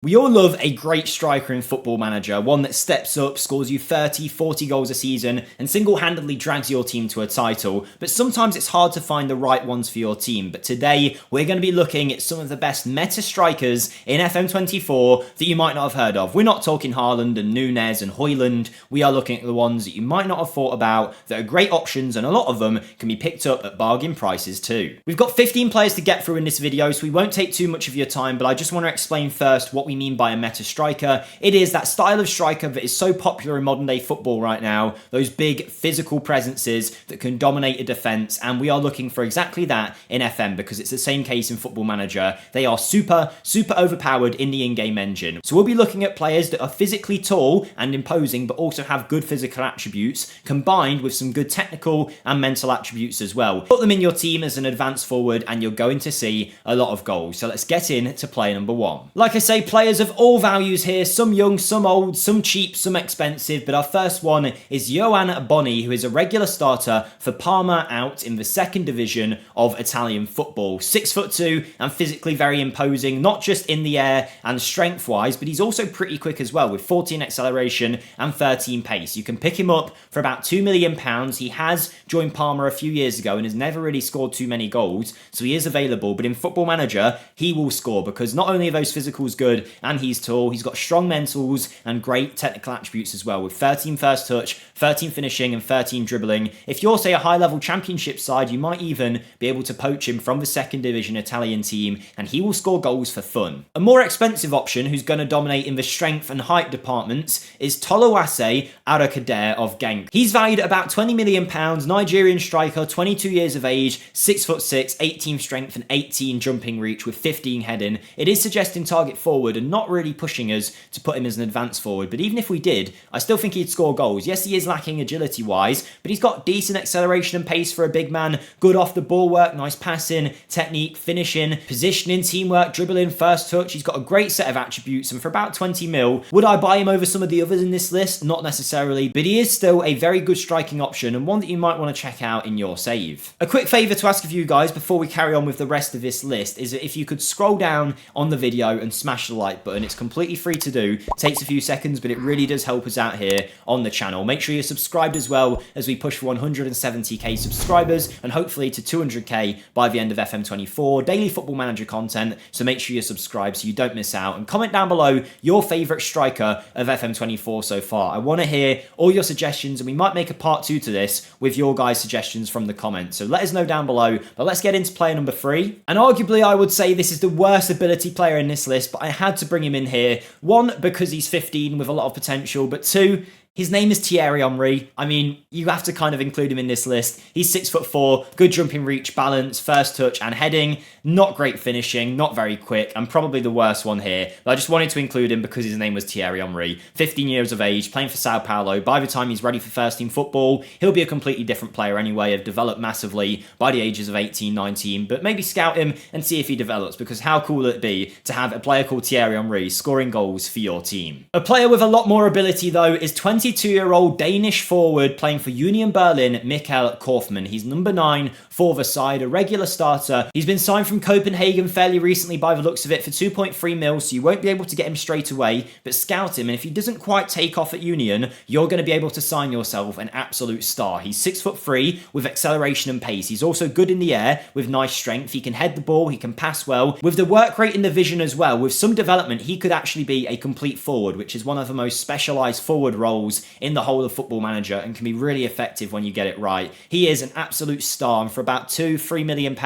We all love a great striker in Football Manager, one that steps up, scores you 30, 40 goals a season, and single-handedly drags your team to a title, but sometimes it's hard to find the right ones for your team. But today, we're going to be looking at some of the best meta strikers in FM24 that you might not have heard of. We're not talking Haaland and Nunes and Højlund, we are looking at the ones that you might not have thought about, that are great options, and a lot of them can be picked up at bargain prices too. We've got 15 players to get through in this video, so we won't take too much of your time, but I just want to explain first what we mean by a meta striker. It is that style of striker that is so popular in modern day football right now, those big physical presences that can dominate a defence, and we are looking for exactly that in FM because it's the same case in Football Manager. They are super overpowered in the in-game engine. So we'll be looking at players that are physically tall and imposing but also have good physical attributes combined with some good technical and mental attributes as well. Put them in your team as an advanced forward and you're going to see a lot of goals. So let's get in to player number one. Like I say, players of all values here, some young, some old, some cheap, some expensive, but our first one is Yoan Bonin, who is a regular starter for Parma out in the second division of Italian football. 6'2" and physically very imposing, not just in the air and strength wise, but he's also pretty quick as well with 14 acceleration and 13 pace. You can pick him up for about £2 million. He has joined Parma a few years ago and has never really scored too many goals, so he is available, but in Football Manager, he will score because not only are those physicals good and he's tall, he's got strong mentals and great technical attributes as well with 13 first touch, 13 finishing and 13 dribbling. If you're, say, a high-level championship side, you might even be able to poach him from the second division Italian team and he will score goals for fun. A more expensive option who's going to dominate in the strength and height departments is Tolawase Arakader of Genk. He's valued at about £20 million, Nigerian striker, 22 years of age, 6'6", 18 strength and 18 jumping reach with 15 heading. It is suggesting target forward and not really pushing us to put him as an advanced forward, but even if we did, I still think he'd score goals. Yes, he is lacking agility wise, but he's got decent acceleration and pace for a big man, good off the ball work, nice passing, technique, finishing, positioning, teamwork, dribbling, first touch. He's got a great set of attributes, and for about 20 mil, would I buy him over some of the others in this list? Not necessarily, but he is still a very good striking option and one that you might want to check out in your save. A quick favour to ask of you guys before we carry on with the rest of this list is that if you could scroll down on the video and smash the like button. It's completely free to do, takes a few seconds, but it really does help us out here on the channel. Make sure you're subscribed as well as we push for 170k subscribers and hopefully to 200k by the end of FM24. Daily Football Manager content, so make sure you're subscribed so you don't miss out, and comment down below your favourite striker of FM24 so far. I want to hear all your suggestions and we might make a part 2 to this with your guys' suggestions from the comments, so let us know down below. But let's get into player number 3, and arguably I would say this is the worst ability player in this list, but I had to bring him in here. 1, because he's 15 with a lot of potential, but 2, his name is Tiar Omri. I mean, you have to kind of include him in this list. He's 6'4", good jumping reach, balance, first touch and heading. Not great finishing, not very quick, and probably the worst one here. But I just wanted to include him because his name was Tiar Omri. 15 years of age, playing for Sao Paulo. By the time he's ready for first team football, he'll be a completely different player anyway, have developed massively by the ages of 18, 19. But maybe scout him and see if he develops, because how cool would it be to have a player called Tiar Omri scoring goals for your team? A player with a lot more ability though is 22-year-old Danish forward playing for Union Berlin, Mikkel Kaufmann. He's number 9 for the side, a regular starter. He's been signed from Copenhagen fairly recently by the looks of it for 2.3 mil, so you won't be able to get him straight away, but scout him, and if he doesn't quite take off at Union, you're going to be able to sign yourself an absolute star. He's 6'3" with acceleration and pace. He's also good in the air with nice strength. He can head the ball, he can pass well. With the work rate in the vision as well, with some development, he could actually be a complete forward, which is one of the most specialised forward roles in the whole of Football Manager and can be really effective when you get it right. He is an absolute star, and for about £2-3 million,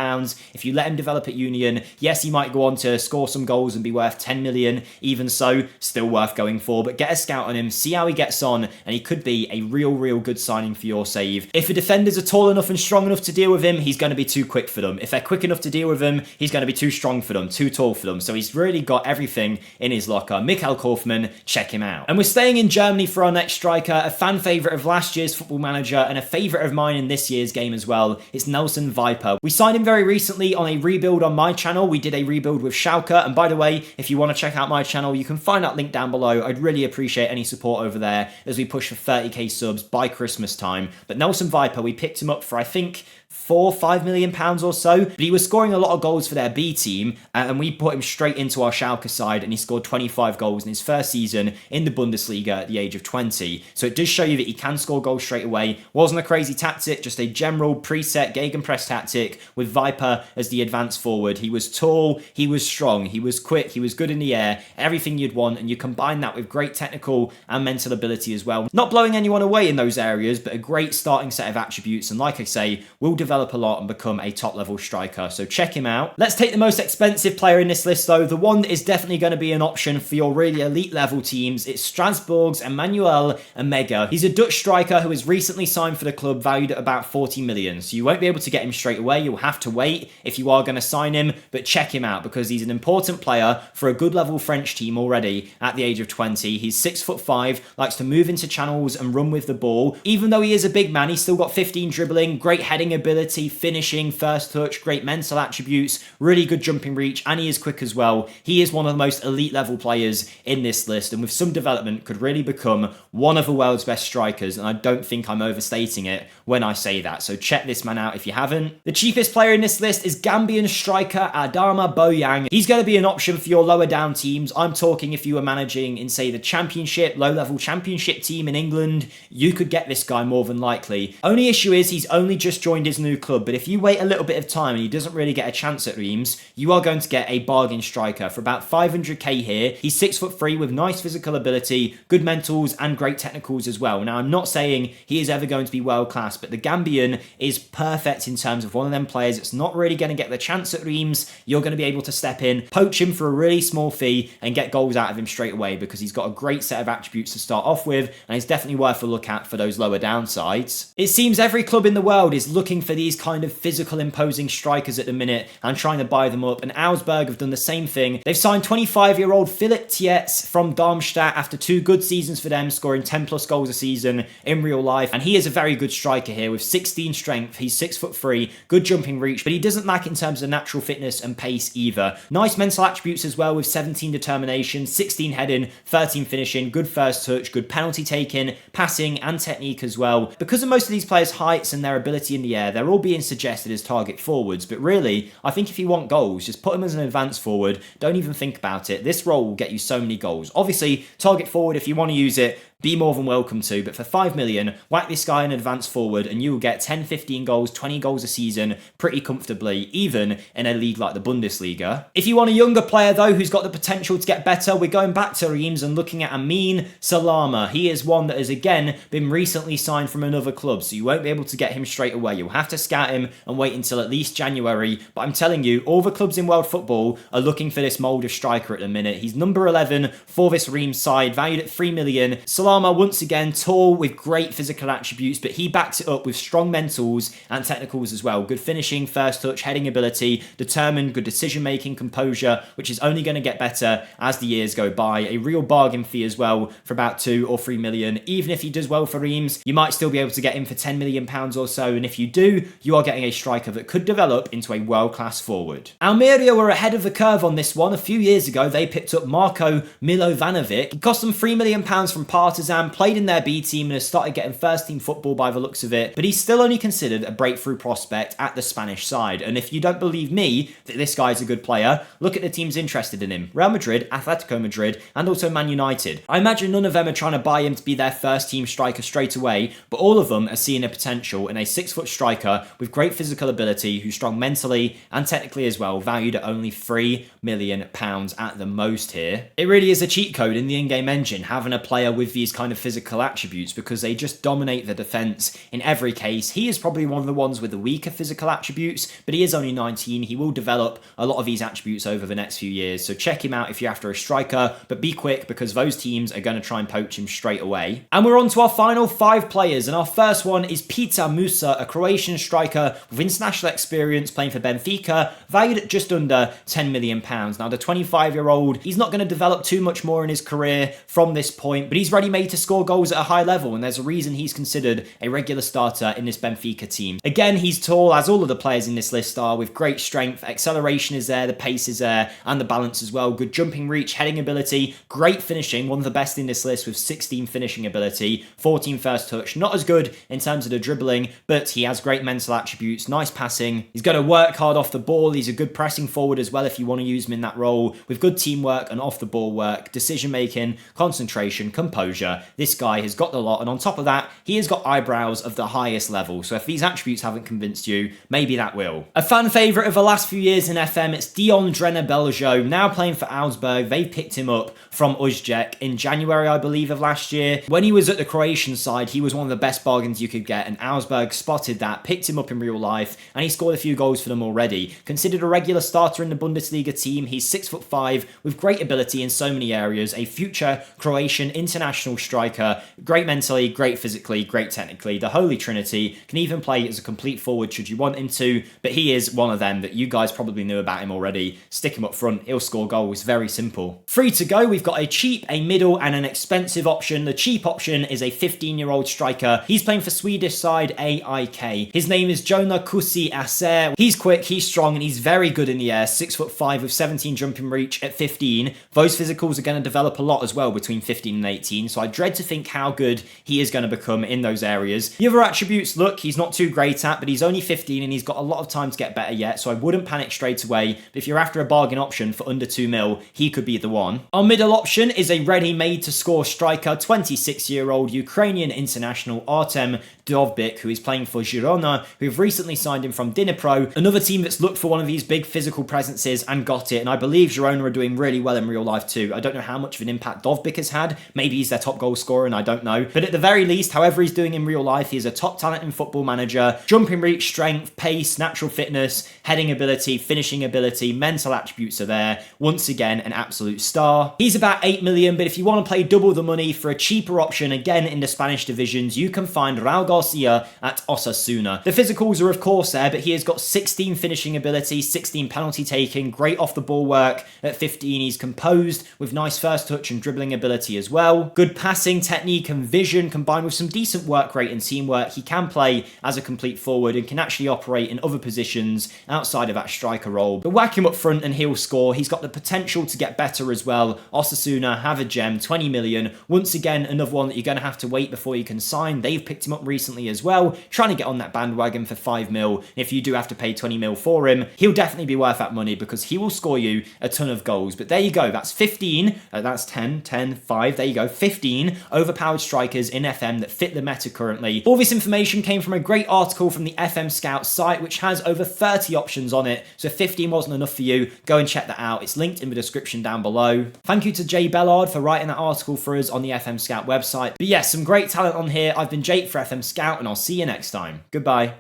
if you let him develop at Union, yes, he might go on to score some goals and be worth 10 million. Even so, still worth going for, but get a scout on him, see how he gets on, and he could be a real good signing for your save. If the defenders are tall enough and strong enough to deal with him, he's going to be too quick for them. If they're quick enough to deal with him, he's going to be too strong for them, too tall for them. So he's really got everything in his locker. Mikkel Kaufmann, check him out. And we're staying in Germany for our next striker, a fan favourite of last year's Football Manager and a favourite of mine in this year's game as well. It's Nelson Viper. We signed him very recently on a rebuild on my channel. We did a rebuild with Schalke, and by the way, if you want to check out my channel, you can find that link down below. I'd really appreciate any support over there as we push for 30k subs by Christmas time. But Nelson Viper, we picked him up for I think £5 million or so, but he was scoring a lot of goals for their B team, and we put him straight into our Schalke side, and he scored 25 goals in his first season in the Bundesliga at the age of 20. So it does show you that he can score goals straight away. Wasn't a crazy tactic, just a general preset gegenpress tactic with Viper as the advanced forward. He was tall, he was strong, he was quick, he was good in the air, everything you'd want, and you combine that with great technical and mental ability as well. Not blowing anyone away in those areas, but a great starting set of attributes, and like I say, will develop a lot and become a top level striker, so check him out. Let's take the most expensive player in this list though, the one that is definitely going to be an option for your really elite level teams. It's Strasbourg's Emanuel Aega. He's a Dutch striker who has recently signed for the club, valued at about 40 million, so you won't be able to get him straight away. You'll have to wait if you are going to sign him, but check him out because he's an important player for a good level French team already at the age of 20. He's 6'5", likes to move into channels and run with the ball. Even though he is a big man, he's still got 15 dribbling, great heading ability, finishing, first touch, great mental attributes, really good jumping reach, and he is quick as well. He is one of the most elite level players in this list, and with some development could really become one of the world's best strikers, and I don't think I'm overstating it when I say that, so check this man out if you haven't. The cheapest player in this list is Gambian striker Adama Bokang. He's going to be an option for your lower down teams. I'm talking if you were managing in, say, the championship, low-level championship team in England, you could get this guy more than likely. Only issue is he's only just joined his new club, but if you wait a little bit of time and he doesn't really get a chance at Reims, you are going to get a bargain striker for about 500k here. He's 6'3" with nice physical ability, good mentals, and great technicals as well. Now, I'm not saying he is ever going to be world class, but the Gambian is perfect in terms of one of them players that's not really going to get the chance at Reims. You're going to be able to step in, poach him for a really small fee, and get goals out of him straight away because he's got a great set of attributes to start off with, and it's definitely worth a look at for those lower downsides. It seems every club in the world is looking for these kind of physical imposing strikers at the minute and trying to buy them up, and Augsburg have done the same thing. They've signed 25-year-old Philipp Tiet from Darmstadt after 2 good seasons for them, scoring 10 plus goals a season in real life, and he is a very good striker here with 16 strength. He's 6'3", good jumping reach, but he doesn't lack in terms of natural fitness and pace either. Nice mental attributes as well with 17 determination, 16 heading, 13 finishing, good first touch, good penalty taking, passing and technique as well. Because of most of these players' heights and their ability in the air, they're all being suggested as target forwards, but really, I think if you want goals, just put them as an advanced forward. Don't even think about it. This role will get you so many goals. Obviously, target forward, if you want to use it, be more than welcome to, but for 5 million, whack this guy in advanced forward and you will get 10, 15 goals, 20 goals a season pretty comfortably, even in a league like the Bundesliga. If you want a younger player though, who's got the potential to get better, we're going back to Reims and looking at Amin Salama. He is one that has again been recently signed from another club, so you won't be able to get him straight away. You'll have to scout him and wait until at least January, but I'm telling you, all the clubs in world football are looking for this mould of striker at the minute. He's number 11 for this Reims side, valued at 3 million. Salama, once again, tall with great physical attributes, but he backs it up with strong mentals and technicals as well. Good finishing, first touch, heading ability, determined, good decision making, composure, which is only going to get better as the years go by. A real bargain fee as well for about 2 or 3 million. Even if he does well for Reims, you might still be able to get him for £10 million or so, and if you do, you are getting a striker that could develop into a world-class forward. Almeria were ahead of the curve on this one. A few years ago, they picked up Marko Milovanov. It cost them £3 million from Partizan, played in their B team and has started getting first team football by the looks of it, but he's still only considered a breakthrough prospect at the Spanish side. And if you don't believe me that this guy's a good player, look at the teams interested in him: Real Madrid, Atletico Madrid, and also Man United. I imagine none of them are trying to buy him to be their first team striker straight away, but all of them are seeing a potential in a 6-foot striker with great physical ability, who's strong mentally and technically as well, valued at only £3 million at the most here. It really is a cheat code in the in-game engine, having a player with these kind of physical attributes, because they just dominate the defense in every case. He is probably one of the ones with the weaker physical attributes, but he is only 19. He will develop a lot of these attributes over the next few years, so check him out if you're after a striker, but be quick because those teams are going to try and poach him straight away. And we're on to our final 5 players, and our first one is Peter Musa, a Croatian striker with international experience playing for Benfica, valued at just under £10 million. Now, the 25-year-old, he's not going to develop too much more in his career from this point, but he's ready made to score goals at a high level, and there's a reason he's considered a regular starter in this Benfica team. Again, he's tall, as all of the players in this list are, with great strength. Acceleration is there, the pace is there, and the balance as well. Good jumping reach, heading ability, great finishing, one of the best in this list with 16 finishing ability, 14 first touch. Not as good in terms of the dribbling, but he has great mental attributes, nice passing. He's going to work hard off the ball. He's a good pressing forward as well if you want to use him in that role, with good teamwork and off the ball work, decision making, concentration, composure. This guy has got the lot, and on top of that, he has got eyebrows of the highest level. So if these attributes haven't convinced you, maybe that will. A fan favourite of the last few years in FM, it's Dion Djaja, now playing for Augsburg. They've picked him up from Uzbek in January, I believe, of last year. When he was at the Croatian side, he was one of the best bargains you could get, and Augsburg spotted that, picked him up in real life, and he scored a few goals for them already. Considered a regular starter in the Bundesliga team, he's 6'5", with great ability in so many areas, a future Croatian international striker, great mentally, great physically, great technically, the Holy Trinity, can even play as a complete forward should you want him to, but he is one of them that you guys probably knew about him already. Stick him up front, he'll score goals, very simple. Free to go, we've got a cheap, a middle, and an expensive option. The cheap option is a 15-year-old striker. He's playing for Swedish side AIK. His name is Jonah Kise. He's quick, he's strong, and he's very good in the air. 6'5" with 17 jumping reach at 15. Those physicals are going to develop a lot as well between 15 and 18, so I dread to think how good he is going to become in those areas. The other attributes, look, he's not too great at, but he's only 15 and he's got a lot of time to get better yet, so I wouldn't panic straight away. But if you're after a bargain option for under 2 mil, he could be the one. Our middle option is a ready-made to score striker, 26-year-old Ukrainian international Artem Dovbyk, who is playing for Girona, who have recently signed him from Dnipro, another team that's looked for one of these big physical presences and got it, and I believe Girona are doing really well in real life too. I don't know how much of an impact Dovbyk has had, maybe he's their top goal scorer and I don't know, but at the very least, however he's doing in real life, he's a top talent in Football Manager. Jumping reach, strength, pace, natural fitness, heading ability, finishing ability, mental attributes are there. Once again, an absolute star. He's about 8 million, but if you want to play double the money for a cheaper option, again in the Spanish divisions, you can find Ral Garcia at Osasuna. The physicals are of course there, but he has got 16 finishing ability, 16 penalty taking, great off the ball work. At 15, he's composed with nice first touch and dribbling ability as well. Good passing, technique and vision combined with some decent work rate and teamwork. He can play as a complete forward and can actually operate in other positions outside of that striker role. But whack him up front and he'll score. He's got the potential to get better as well. Osasuna have a gem, 20 million. Once again, another one that you're going to have to wait before you can sign. They've picked him up recently as well, trying to get on that bandwagon for 5 mil. If you do have to pay 20 mil for him, he'll definitely be worth that money because he will score you a ton of goals. But there you go, that's 15, that's 10, 5, there you go, 15 overpowered strikers in FM that fit the meta currently. All this information came from a great article from the FMSCOUT site, which has over 30 options on it, so if 15 wasn't enough for you, go and check that out. It's linked in the description down below. Thank you to Jay Bellard for writing that article for us on the FMSCOUT website. But yes, some great talent on here. I've been Jake for FMSCOUT, and I'll see you next time. Goodbye.